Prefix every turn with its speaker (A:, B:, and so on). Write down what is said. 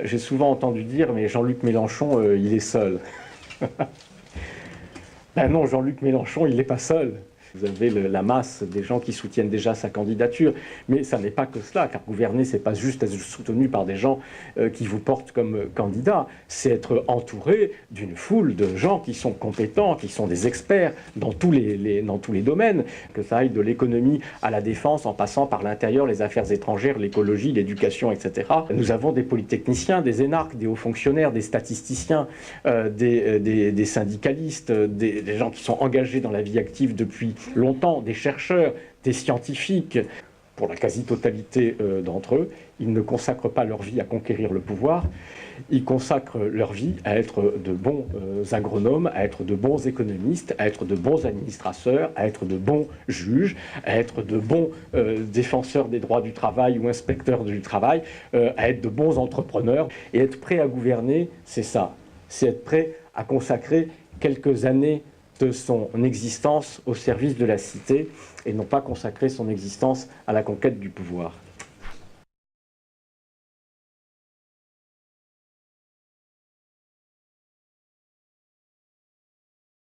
A: J'ai souvent entendu dire, mais Jean-Luc Mélenchon, il est seul. Ben non, Jean-Luc Mélenchon, il n'est pas seul. Vous avez la masse des gens qui soutiennent déjà sa candidature, mais ça n'est pas que cela, car gouverner, c'est pas juste être soutenu par des gens qui vous portent comme candidat, c'est être entouré d'une foule de gens qui sont compétents, qui sont des experts dans tous les domaines, que ça aille de l'économie à la défense, en passant par l'intérieur, les affaires étrangères, l'écologie, l'éducation, etc. Nous avons des polytechniciens, des énarques, des hauts fonctionnaires, des statisticiens, des syndicalistes, des gens qui sont engagés dans la vie active depuis longtemps, des chercheurs, des scientifiques. Pour la quasi-totalité d'entre eux, ils ne consacrent pas leur vie à conquérir le pouvoir, ils consacrent leur vie à être de bons agronomes, à être de bons économistes, à être de bons administrateurs, à être de bons juges, à être de bons défenseurs des droits du travail ou inspecteurs du travail, à être de bons entrepreneurs. Et être prêt à gouverner, c'est ça. C'est être prêt à consacrer quelques années de son existence au service de la cité et non pas consacrer son existence à la conquête du pouvoir.